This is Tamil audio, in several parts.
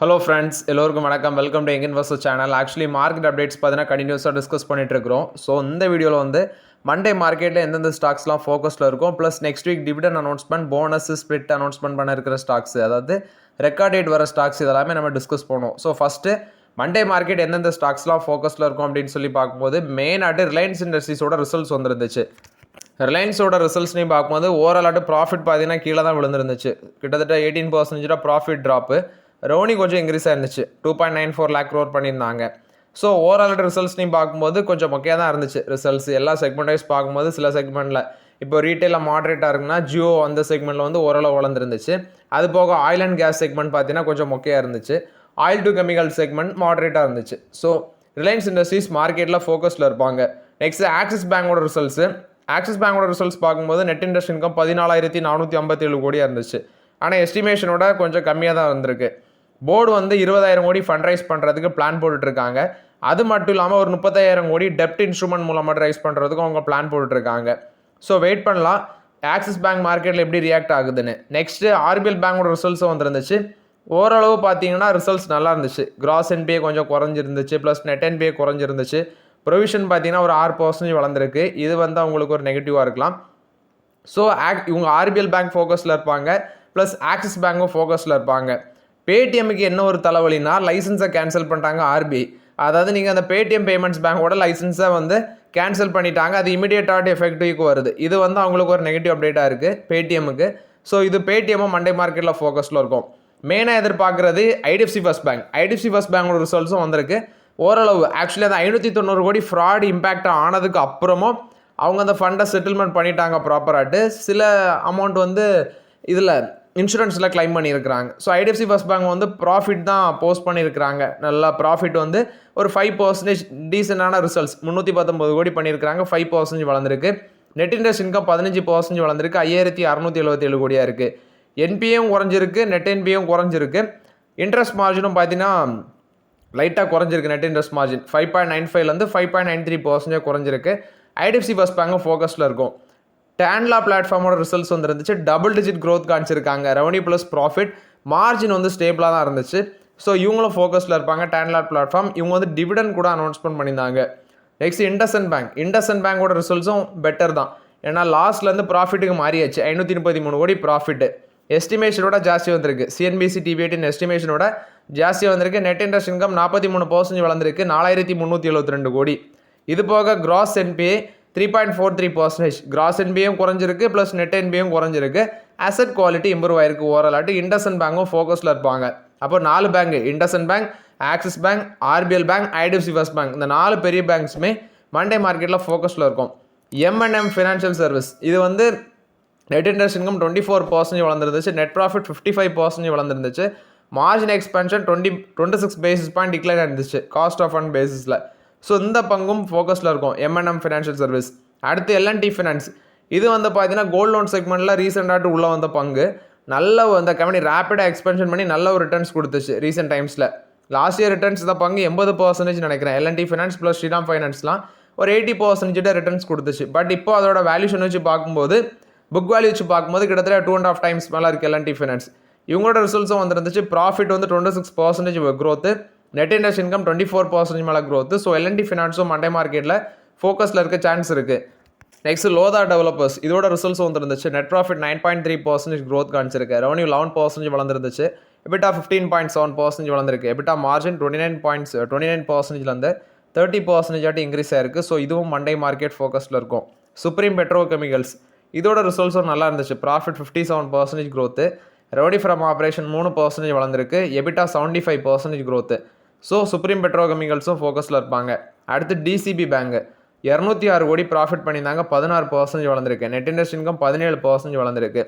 ஹலோ ஃப்ரெண்ட்ஸ், எல்லோருக்கும் வணக்கம். Welcome to young investor channel. Actually market updates பார்த்தீங்கன்னா கண்டினியூஸாக டிஸ்கஸ் பண்ணிட்டு இருக்கிறோம். ஸோ இந்த வீடியோவில் வந்து மண்டே மார்க்கெட்டில் எந்தெந்த ஸ்டாக்ஸ்லாம் ஃபோக்கஸில் இருக்கும், plus next week dividend announcement, bonus, split announcement பண்ண இருக்கிற ஸ்டாக்ஸ், அதாவது ரெக்கார்ட் டேட் வர ஸ்டாக்ஸ் இதெல்லாமே நம்ம டிஸ்கஸ் பண்ணுவோம். ஸோ ஃபஸ்ட்டு மண்டே மார்க்கெட் எந்தெந்த ஸ்டாக்ஸ்லாம் ஃபோக்கஸில் இருக்கும் அப்படின்னு சொல்லி பார்க்கும்போது மெயினாட்டு ரிலையன்ஸ் இண்டஸ்ட்ரீஸோட ரிசல்ட்ஸ் வந்துருந்துச்சு. ரிலையன்ஸோட ரிசல்ட்ஸ்னையும் பார்க்கும்போது ஓவராலாட்டு ப்ராஃபிட் பார்த்தீங்கன்னா கீழே தான் விழுந்துருந்துச்சு. கிட்டத்தட்ட 18% ப்ராஃபிட் ட்ராப்பு. ரெவன்யூ கொஞ்சம் இன்க்ரீஸ் ஆயிருந்துச்சு. 2.94 lakh crore பண்ணியிருந்தாங்க. ஸோ ஓவரால் ரிசல்ட்ஸ்னையும் பார்க்கும்போது கொஞ்சம் மொக்கையாக தான் இருந்துச்சு. ரிசல்ட்ஸ் எல்லா செக்மெண்ட் வைஸ் பார்க்கும்போது சில செக்மெண்ட்டில் இப்போ ரீட்டெயிலில் மாட்ரேட்டாக இருக்குன்னா ஜியோ அந்த செக்மெண்ட்டில் வந்து ஓரளவு வளர்ந்துருந்துச்சு. அது போக ஆயில் அண்ட் கேஸ் செக்மெண்ட் பார்த்தீங்கன்னா கொஞ்சம் மொக்கையாக இருந்துச்சு. ஆயில் டு கெமிக்கல் செக்மெண்ட் மாட்ரேட்டாக இருந்துச்சு. ஸோ ரிலையன்ஸ் இண்டஸ்ட்ரீஸ் மார்க்கெட்டில் ஃபோக்கஸில் இருப்பாங்க. நெக்ஸ்ட் ஆக்சிஸ் பேங்கோட ரிசல்ட்ஸு. ஆக்சிஸ் பேங்கோட ரிசல்ட்ஸ் பார்க்கும்போது நெட் இன்ட்ரெஸ்ட் இன்கம் 14,457 கோடியாக இருந்துச்சு. ஆனால் எஸ்டிமேஷனோட கொஞ்சம் கம்மியாக தான் வந்திருக்கு. போர்டு வந்து 20,000 கோடி ஃபண்ட் ரைஸ் பண்ணுறதுக்கு பிளான் போட்டுட்ருக்காங்க. அது மட்டும் இல்லாமல் ஒரு 30,000 கோடி டெப்ட் இன்ஸ்ட்ருமெண்ட் மூலமாக ரைஸ் பண்ணுறதுக்கும் அவங்க பிளான் போட்டுட்ருக்காங்க. ஸோ வெயிட் பண்ணலாம் ஆக்சிஸ் பேங்க் மார்க்கெட்டில் எப்படி ரியாக்ட் ஆகுதுன்னு. நெக்ஸ்ட்டு ஆர்பிஎல் பேங்கோட ரிசல்ட்ஸும் வந்துருந்துச்சு. ஓரளவு பார்த்தீங்கன்னா ரிசல்ட்ஸ் நல்லா இருந்துச்சு. கிராஸ் என்பிஏ கொஞ்சம் குறைஞ்சிருந்துச்சு, ப்ளஸ் நெட் என்பிஏ குறைஞ்சிருந்துச்சு. ப்ரொவிஷன் பார்த்தீங்கன்னா ஒரு 6% வளர்ந்துருக்கு. இது வந்து அவங்களுக்கு ஒரு நெகட்டிவாக இருக்கலாம். ஸோ இவங்க ஆர்பிஎல் பேங்க் ஃபோக்கஸில் இருப்பாங்க, ப்ளஸ் ஆக்சிஸ் பேங்க்கும் ஃபோக்கஸில் இருப்பாங்க. பேடிஎம்முக்கு என்ன ஒரு தலைவலினா லைசன்ஸை கேன்சல் பண்ணிட்டாங்க ஆர்பிஐ. அதாவது நீங்கள் அந்த பேடிஎம் பேமெண்ட்ஸ் பேங்கோட லைசன்ஸை வந்து கேன்சல் பண்ணிட்டாங்க. அது இமீடியட்டாக எஃபெக்டிவ்க்கு வருது. இது வந்து அவங்களுக்கு ஒரு நெகட்டிவ் அப்டேட்டாக இருக்குது பேடிஎம்முக்கு. ஸோ இது பேடிஎம்மும் மண்டே மார்க்கெட்டில் ஃபோக்கஸில் இருக்கும். மெயினாக எதிர்பார்க்குறது ஐடிஎஃப்சி ஃபர்ஸ்ட் பேங்க். ஐடிஎஃப்சி ஃபர்ஸ்ட் பேங்கோட ரிசல்ட்ஸும் வந்திருக்கு. ஓரளவு ஆக்சுவலி அந்த 590 கோடி ஃப்ராட் இம்பேக்ட் ஆனதுக்கு அப்புறமும் அவங்க அந்த ஃபண்டை செட்டில்மெண்ட் பண்ணிட்டாங்க ப்ராப்பராகிட்டு. சில அமௌண்ட் வந்து இதில் இன்சூரன்ஸில் கிளைம் பண்ணியிருக்கிறாங்க. ஸோ ஐடிஎஃப்சி ஃபர்ஸ்ட் பேங்க் வந்து ப்ராஃபிட் தான் போஸ்ட் பண்ணியிருக்கிறாங்க. நல்லா ப்ராஃபிட் வந்து ஒரு 5% டீசெண்டான ரிசல்ட்ஸ். 319 கோடி பண்ணியிருக்கிறாங்க. 5% வளர்ந்துருக்கு. நெட் இன்ட்ரெஸ்ட் இன்கம் 15% வளர்ந்துருக்கு. 5,677 கோடியாக இருக்குது. என்பிஏவும் குறைஞ்சிருக்கு, நெட் என்பிஏவும் குறைஞ்சிருக்கு. இன்ட்ரெஸ்ட் மார்ஜினும் பார்த்தீங்கன்னா லைட்டாக குறைஞ்சிருக்கு. நெட் இன்ட்ரெஸ்ட் மார்ஜின் 5.95லேருந்து 5.93% குறைஞ்சிருக்கு. ஐடிஎஃப்சி ஃபர்ஸ்ட் பேங்கும் ஃபோக்கஸில் இருக்கும். டேன்லா பிளாட்ஃபார்மோட ரிசல்ட்ஸ் வந்துருந்துச்சு. டபுள் டிஜிட் க்ரோத் காமிச்சிருக்காங்க. ரெவன்யூ ப்ளஸ் ப்ராஃபிட் மார்ஜின் வந்து ஸ்டேபிளாக தான் இருந்துச்சு. ஸோ இவங்களும் ஃபோக்கஸில் இருப்பாங்க. டேன்லா பிளாட்ஃபார்ம் இவங்க வந்து டிவிடன் கூட அனௌன்ஸ்மெண்ட் பண்ணியிருந்தாங்க. Next IndusInd bank. இண்டஸ்இண்ட் பேங்கோட ரிசல்ட்ஸும் பெட்டர் தான். ஏன்னா லாஸ்ட்லேருந்து ப்ராஃபிட்டுக்கு மாறியாச்சு. 533 கோடி ப்ராஃபிட்டு. எஸ்டிமேஷனோட ஜாஸ்தி வந்திருக்கு. சிஎன்பிசி டிவிஎட்டின் எஸ்டிமேஷனோட ஜாஸ்தி வந்திருக்கு. நெட் இன்ட்ரெஸ்ட் இன்கம் 43% வளர்ந்துருக்கு. 4,372 கோடி. இது போக கிராஸ் என்பிஏ 3.43%. கிராஸ் என்பியும் குறைஞ்சிருக்கு, ப்ளஸ் நெட் என்பியும் குறைஞ்சிருக்கு. அசட் குவாலிட்டி இம்ப்ரூவ் ஆயிருக்கு ஓவராலாட்டு. இண்டஸ்இண்ட் பேங்கும் ஃபோக்கஸில் இருப்பாங்க. அப்போ 4 bank, IndusInd bank, axis bank, RBL bank, IDFC First bank, இந்த 4 பெரிய பேங்க்ஸுமே மண்டே மார்க்கெட்டில் ஃபோக்கஸில் இருக்கும். எம்என்எம் ஃபினான்ஷியல் சர்வீஸ் இது வந்து நெட் இன்ட்ரெஸ்ட் இன்கம் 24% வளர்ந்துருந்துச்சு. நெட் ப்ராஃபிட் 55% வளர்ந்துருந்துச்சு. Margin expansion 26 basis point decline இருந்துச்சு காஸ்ட் ஆஃப் ஃபண்ட் பேசிஸில். ஸோ இந்த பங்கும் ஃபோக்கஸில் இருக்கும் எம்என்எம் ஃபினான்ஷியல் சர்வீஸ். அடுத்து எல்என்டி ஃபினான்ஸ். இது வந்து பார்த்தீங்கன்னா கோல்டு லோன் செக்மெண்ட்டில் ரீசெண்டாட்டு உள்ளே வந்த பங்கு. நல்ல அந்த கம்பெனி ரேப்பிடாக எக்ஸ்பென்ஷன் பண்ணி நல்ல ஒரு ரிட்டர்ன்ஸ் கொடுத்துச்சு ரீசெண்ட் டைம்ஸில். லாஸ்ட் இயர் ரிட்டர்ன்ஸ் இந்த பங்கு 80% நினைக்கிறேன். எல்என்டி ஃபினான்ஸ் ப்ளஸ் ஸ்ரீராம் ஃபைனான்ஸ்லாம் ஒரு 80% ரிட்டர்ன்ஸ் கொடுத்துச்சு. பட் இப்போ அதோட வேல்யூஷன் வச்சு பார்க்கும்போது, புக் வேல்யூ வச்சு பார்க்கும்போது கிட்டத்தட்ட 2.5 times மேலே இருக்குது எல்என்டி ஃபினான்ஸ். இவங்களோட ரிசல்ட்ஸும் வந்துருந்துச்சு. ப்ராஃபிட் வந்து 26% க்ரோத்து. நெட் இன்ட்ரெஸ்ட் இன்கம் 24% மேலே க்ரோத்து. ஸோ எல்என்டி ஃபினான்ஸும் மண்டே மார்க்கெட்டில் ஃபோக்கஸில் இருக்க சான்ஸ் இருக்குது. Next Lodha Developers. இதோட ரிசல்ட்ஸ் வந்துருந்துச்சு. நெட் ப்ராஃபிட் 9.3% க்ரோத் காமிச்சிருக்கு. ரெவன்யூ 11% வளர்ந்துருந்துச்சு. எபிட்டா 15.7% வளர்ந்துருக்கு. எபிட்டா மார்ஜின் 29%லேருந்து 30% இன்க்ரீஸ் ஆயிருக்கு. ஸோ இதுவும் மண்டே மார்க்கெட் ஃபோக்கஸில் இருக்கும். Supreme Petro Chemicals. இதோட ரிசல்ட்ஸும் நல்லா இருந்துச்சு. Profit 57% growth. Revenue from operation 3% வளர்ந்துருக்கு. EBITDA 75% growth. So Supreme Petro கெமிக்கல்ஸும் ஃபோக்கஸில் இருப்பாங்க. அடுத்து டிசிபி பேங்க் 206 கோடி ப்ராஃபிட் பண்ணியிருந்தாங்க. 16% வளர்ந்துருக்கு. நெட் இன்ட்ரெஸ்ட் இன்கம் 17% வளர்ந்துருக்கு.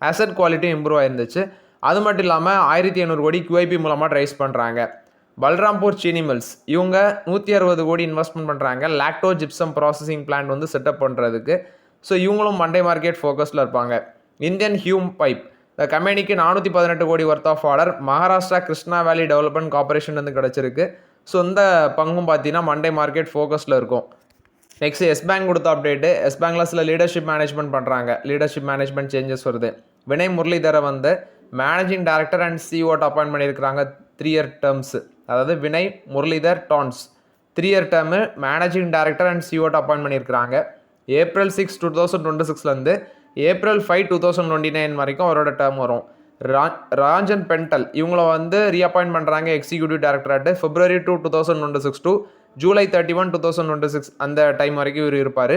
அசட் குவாலிட்டி இம்ப்ரூவ் ஆயிருந்துச்சு. அது மட்டும் இல்லாமல் 1,500 கோடி QIP மூலமாக ரைஸ் பண்ணுறாங்க. பல்ராம்பூர் சீனி மில்ஸ் இவங்க 160 கோடி இன்வெஸ்ட்மெண்ட் பண்ணுறாங்க. லாக்டோ ஜிப்சம் ப்ராசஸிங் பிளான்ட் வந்து செட்டப் பண்ணுறதுக்கு. ஸோ இவங்களும் மண்டே மார்க்கெட் ஃபோக்கஸில் இருப்பாங்க. இந்தியன் ஹியூம் பைப் இந்த கம்பெனிக்கு 418 கோடி worth of order Maharashtra Krishna valley development corporation வந்து கிடச்சிருக்கு. ஸோ இந்த பங்கும் பார்த்தீங்கன்னா மண்டே மார்க்கெட் ஃபோக்கஸில் இருக்கும். நெக்ஸ்ட் எஸ் பேங்க் கொடுத்த அப்டேட்டு. எஸ் பேங்க்ல சில லீடர்ஷிப் மேனேஜ்மெண்ட் பண்ணுறாங்க. லீடர்ஷிப் மேனேஜ்மெண்ட் சேஞ்சஸ் வருது. வினய் முரளிதரை வந்து மேனேஜிங் டைரக்டர் அண்ட் சிஓட்ட அப்பாயின்ட் பண்ணியிருக்கிறாங்க 3 இயர் டேர்ம்ஸ். அதாவது வினய் முரளிதர் டான்ஸ் 3 year term managing director and சிஓட்ட அப்பாயின்ட் பண்ணியிருக்கிறாங்க. April 6, 2026லேருந்து April 5, 2029 வரைக்கும் அவரோட டேர்ம் வரும். ராஜன் பென்டல் இவங்கள வந்து ரீஅப்பாயின்ட் பண்ணுறாங்க எக்ஸிக்யூட்டிவ் டைரக்டராட்டு February 2, 2026 to July 31, 2026 அந்த டைம் வரைக்கும் இவர் இருப்பார்.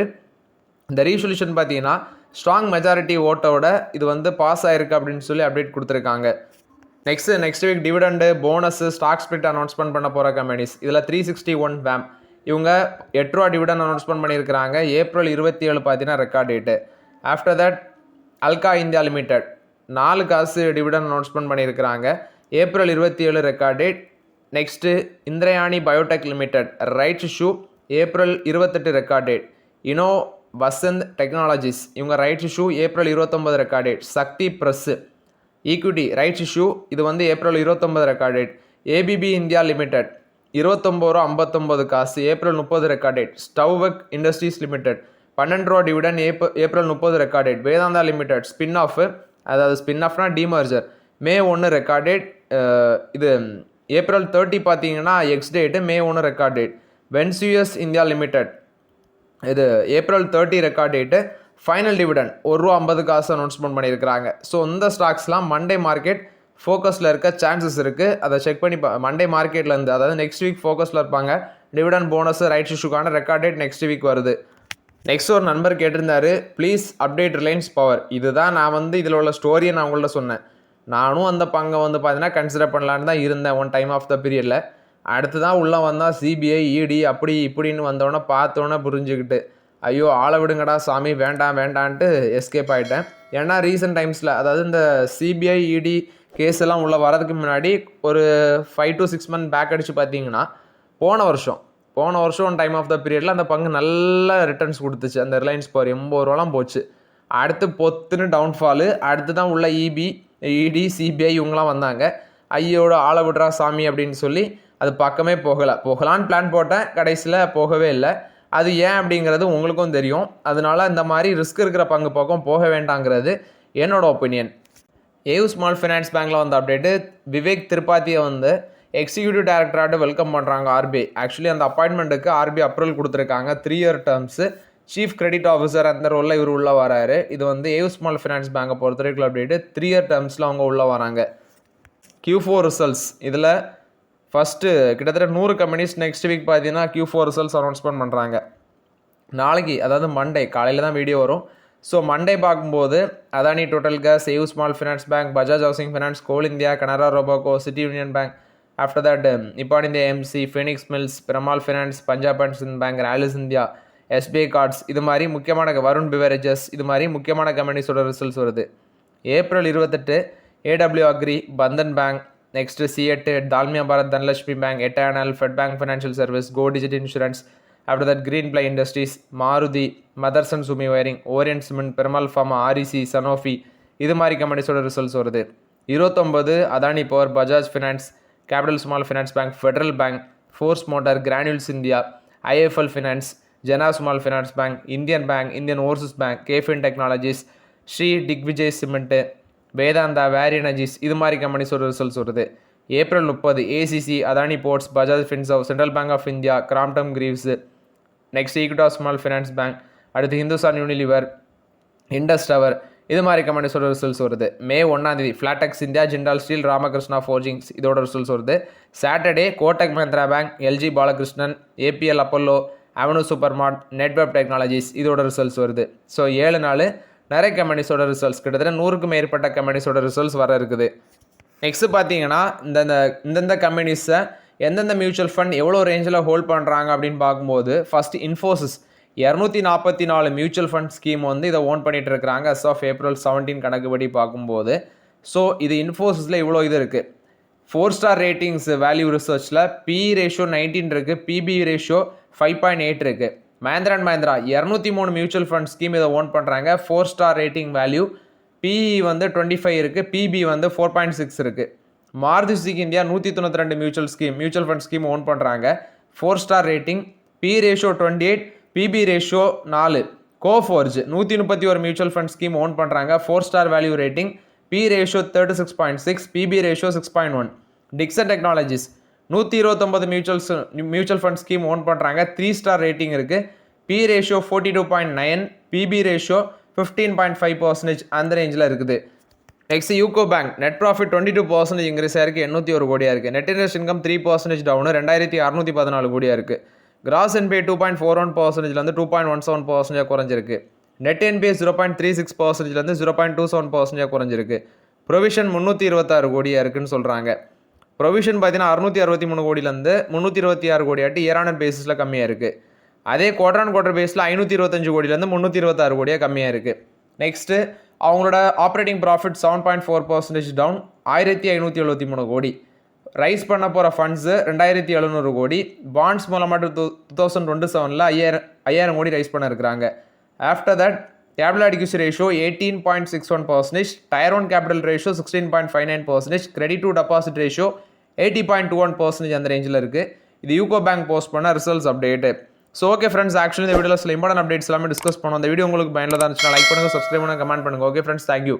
இந்த ரீசொல்யூஷன் பார்த்தீங்கன்னா ஸ்ட்ராங் மெஜாரிட்டி ஓட்டோட இது வந்து பாஸ் ஆயிருக்கு அப்படின்னு சொல்லி அப்டேட் கொடுத்துருக்காங்க. Next week dividend bonus stock split announcement பண்ண போகிற கம்பெனிஸ். இதில் 361 வேம் இவங்க 8 ரூபா டிவிடெண்ட் அனௌன்ஸ்மெண்ட் பண்ணியிருக்கிறாங்க. April 27 பார்த்தீங்கன்னா record date. After that Alka India limited 4 காசு டிவிடெண்ட் அனௌன்ஸ்மெண்ட் பண்ணியிருக்கிறாங்க. April 27 record date. Next Indrayani Biotech limited rights issue April 28 record date. Innovassynth technologies இவங்க rights issue April 29 record date. Shakti Press equity rights issue இது வந்து April 29 record date. ABB India limited 29 ரூபா 59 காசு April 30 record date. Stovec Industries limited 12 ரூபா dividend April 30 record date. Vedanta limited spin off அதாவது ஸ்பின் ஆஃப்னா டிமர்ஜர் May 1 ரெக்கார்ட் டேட். இது April 30 பார்த்தீங்கன்னா ex date May 1 record date. Vesuvius India limited இது April 30 record date. Final dividend 1 ரூபா 50 காசு அனௌன்ஸ்மெண்ட் பண்ணியிருக்கிறாங்க. ஸோ இந்த ஸ்டாக்ஸ்லாம் மண்டே மார்க்கெட் ஃபோக்கஸில் இருக்க சான்சஸ் இருக்குது. அதை செக் பண்ணி மண்டே மார்க்கெட்லேருந்து அதாவது நெக்ஸ்ட் வீக் ஃபோக்கஸில் இருப்பாங்க. டிவிடன் போனஸ் ரைட்ஸ் இஷ்யூக்கான ரெக்கார்ட் டேட் நெக்ஸ்ட் வீக் வருது. நெக்ஸ்ட் ஒரு நண்பர் கேட்டிருந்தாரு ப்ளீஸ் அப்டேட் ரிலையன்ஸ் பவர். இதுதான் நான் வந்து இதில் உள்ள ஸ்டோரியை நான் உங்கள்ட்ட சொன்னேன். நானும் அந்த பங்கை வந்து பார்த்தீங்கன்னா கன்சிடர் பண்ணலான்னு தான் இருந்தேன் ஒன் டைம் ஆஃப் த பீரியடில். அடுத்து தான் உள்ளே வந்தால் சிபிஐ இடி அப்படி இப்படின்னு வந்தோடனே பார்த்தோன்னே புரிஞ்சுக்கிட்டு ஐயோ ஆளை விடுங்கடா சாமி வேண்டான்ட்டு எஸ்கேப் ஆகிட்டேன். ஏன்னா ரீசெண்ட் டைம்ஸில் அதாவது இந்த சிபிஐ இடி கேஸ் எல்லாம் உள்ளே வரதுக்கு முன்னாடி ஒரு 5 to 6 months பேக் அடித்து பார்த்தீங்கன்னா போன வருஷம் டைம் ஆஃப் த பீரியடில் அந்த பங்கு நல்ல ரிட்டர்ன்ஸ் கொடுத்துச்சு. அந்த ரிலையன்ஸ் பவர் 80 ரூபாலாம் போச்சு. அடுத்து பொத்துன்னு டவுன்ஃபாலு. அடுத்து தான் உள்ள இடி சிபிஐ இவங்களாம் வந்தாங்க. ஐயோட ஆளை விடுறா சாமி அப்படின்னு சொல்லி அது பக்கமே போகலான்னு பிளான் போட்டேன். கடைசியில் போகவே இல்லை. அது ஏன் அப்படிங்கிறது உங்களுக்கும் தெரியும். அதனால இந்த மாதிரி ரிஸ்க் இருக்கிற பங்கு பக்கம் போக வேண்டாங்கிறது என்னோட ஒப்பீனியன். ஏயு ஸ்மால் ஃபைனான்ஸ் பேங்க்கில் வந்த அப்டேட்டு விவேக் திரிபாதியை வந்து எக்ஸிக்யூட்டிவ் டைரக்டராக வெல்கம் பண்ணுறாங்க RBI. ஆக்சுவலி அந்த அப்பாயின்மெண்ட்டுக்கு RBI அப்ரூவல் கொடுத்துருக்காங்க 3 year terms. Chief credit officer அந்த ரோலில் இவர் உள்ளே வராரு. இது வந்து ஏயு ஸ்மால் ஃபைனான்ஸ் பேங்கை பொறுத்த வரைக்கும் அப்டேட்டு 3 இயர் டேர்ம்ஸில் அவங்க உள்ளே வராங்க. Q4 ரிசல்ட்ஸ் இதில் ஃபஸ்ட்டு கிட்டத்தட்ட 100 கம்பெனிஸ் நெக்ஸ்ட் வீக் பார்த்தீங்கன்னா Q4 ரிசல்ட்ஸ் அனௌன்ஸ்மெண்ட் பண்ணுறாங்க. நாளைக்கு அதாவது மண்டே காலையில் தான் வீடியோ வரும். ஸோ மண்டே பார்க்கும்போது Adani Total Gas, AU Small Finance Bank, Bajaj Housing Finance, Coal India, Canara Robeco, City Union Bank, after that Nippon India AMC, Phoenix Mills, Piramal Finance, Punjab and Sind Bank, Rallis India, SBI Cards, இது மாதிரி முக்கியமான வருண் பிவரேஜஸ், இது மாதிரி முக்கியமான கம்பெனிஸோட ரிசல்ட்ஸ் வருது. April 28 AW Agri, Bandhan Bank, next C8, Dalmia Bharat, Dhanlaxmi Bank, Eternal, Fed Bank Financial Service, Go Digit Insurance, after that Greenply Industries, Maruti, Motherson Sumi Wiring, Orient Cement, Piramal Pharma, REC, Sanofi, இது மாதிரி கம்பெனிஸோட ரிசல்ட்ஸ் வருது. 29 அதானி பவர், பஜாஜ் ஃபினான்ஸ், கேபிட்டல் ஸ்மால் ஃபைனான்ஸ் பேங்க், ஃபெடரல் பேங்க், ஃபோர்ஸ் மோட்டார், கிரானியூல்ஸ் இந்தியா, IIFL ஃபினான்ஸ், ஜனா ஸ்மால் ஃபைனான்ஸ் பேங்க், இந்தியன் பேங்க், இந்தியன் ஓவர்சீஸ் பேங்க், கேஃபின் டெக்னாலஜிஸ், ஸ்ரீ டிக்விஜய் சிமெண்ட்டு, வேதாந்தா, வேரி எனர்ஜிஸ், இது மாதிரி கம்பெனிஸோட ரிசல்ட்ஸ் வருது. April 30 ACC, Adani Ports, Bajaj Finserv, Central Bank of India, கிராம்டம் கிரீவ்ஸ், next Equitas Small Finance Bank, அடுத்து ஹிந்துஸ்தான் யூனிலிவர், இண்டஸ் டவர், இது மாதிரி கம்பெனிஸோட ரிசல்ட்ஸ் வருது. May 1 ஃப்ளாடெக்ஸ் இந்தியா, ஜிண்டால் ஸ்டீல், ராமகிருஷ்ணா ஃபோர்ஜிங்ஸ், இதோட ரிசல்ட்ஸ் வருது. Saturday Kotak Mahindra Bank, LG Balakrishnan, APL Apollo, Avenue Super Mart, Netweb Technologies, இதோட ரிசல்ட்ஸ் வருது. ஸோ 7 நாள் நிறைய கம்பெனிஸோட ரிசல்ட்ஸ், கிட்டத்தட்ட 100க்கும் மேற்பட்ட கம்பெனிஸோட ரிசல்ட்ஸ் வர இருக்குது. நெக்ஸ்ட்டு பார்த்தீங்கன்னா இந்தந்த கம்பெனிஸை எந்தெந்த மியூச்சுவல் ஃபண்ட் எவ்வளோ ரேஞ்சில் ஹோல்ட் பண்ணுறாங்க அப்படின்னு பார்க்கும்போது first Infosys 244 mutual fund scheme வந்து இதை ஓன் பண்ணிகிட்டு இருக்கிறாங்க as of April 17 கணக்குப்படி பார்க்கும்போது. ஸோ இது இன்ஃபோசிஸில் இவ்வளோ இது இருக்குது. 4-star ரேட்டிங்ஸ் வேல்யூ ரிசர்ச்சில் PE ரேஷியோ 19 இருக்குது, PB ரேஷியோ 5.8 இருக்குது. Mahindra and Mahindra 203 mutual fund scheme இதை ஓன் பண்ணுறாங்க. 4-star ரேட்டிங் வேல்யூ, PE வந்து 25 இருக்குது, PB வந்து 4.6 இருக்குது. Maruti Suzuki India 192 mutual fund scheme own பண்ணுறாங்க. 4-star rating, PE ratio 28, PB ratio 4. Coforge 131 mutual fund scheme own பண்ணுறாங்க. 4-star value rating, P ratio 36.6, PB ratio 6.1. Dixon Technologies 129 mutual fund scheme own பண்ணுறாங்க, 3 ஸ்டார் ரேட்டிங் இருக்குது. P ratio 42.9, PB ratio 15.5% அந்த ரேஞ்சில் இருக்குது. Next UCO bank net profit 22% increase ஆயிருக்கு, 801 கோடியாக இருக்குது. நெட் இன்ட்ரெஸ்ட் இன்கம் 3% டவுனு, 2614 கோடியாக இருக்குது. கிராஸ் என்பிஏ 2.41%லேருந்து 2.17% குறைஞ்சிருக்கு. நெட் என்பிஏ 0.36%லேருந்து 0.27% குறைஞ்சிருக்கு. ப்ரொவிஷன் 326 கோடியாக இருக்குன்னு சொல்கிறாங்க. ப்ரொவிஷன் பார்த்தீங்கன்னா 663 கோடியிலேருந்து 326 கோடியாட்டி இயர் ஆன் இயர் பேசிஸில் கம்மியாக இருக்குது. அதே குவார்டர் ஆன் குவார்டர் பேஸில் 525 கோடியிலேருந்து 326 கோடியாக கம்மியாக இருக்குது. நெக்ஸ்ட்டு அவங்களோட ஆப்ரேட்டிங் ப்ராஃபிட் 7.4% டவுன், 1573 கோடி. ரைஸ் பண்ண போகிற ஃபண்ட்ஸு 2700 கோடி. பாண்ட்ஸ் மூலமாக 2027 5000 கோடி ரைஸ் பண்ண இருக்கிறாங்க. After that capital adequacy ratio 18.61%, tier one capital ratio 16.59%, credit to deposit ratio 80.21% அந்த ரேஞ்சில் இருக்குது. இது யூகோ பேங்க் போஸ்ட் பண்ண results update. So okay friends, actually இந்த வீடியோவில் சில இம்பார்ட்டன்ட் அப்டேட்ஸ் எல்லாமே டிஸ்கஸ் பண்ணோம். இந்த வீடியோ உங்களுக்கு பயனில் தான் இருந்துச்சுன்னா லைக் பண்ணுங்கள், சப்ஸ்கிரைப் பண்ணுங்கள், கமெண்ட் பண்ணுங்கள். Okay friends, thank you.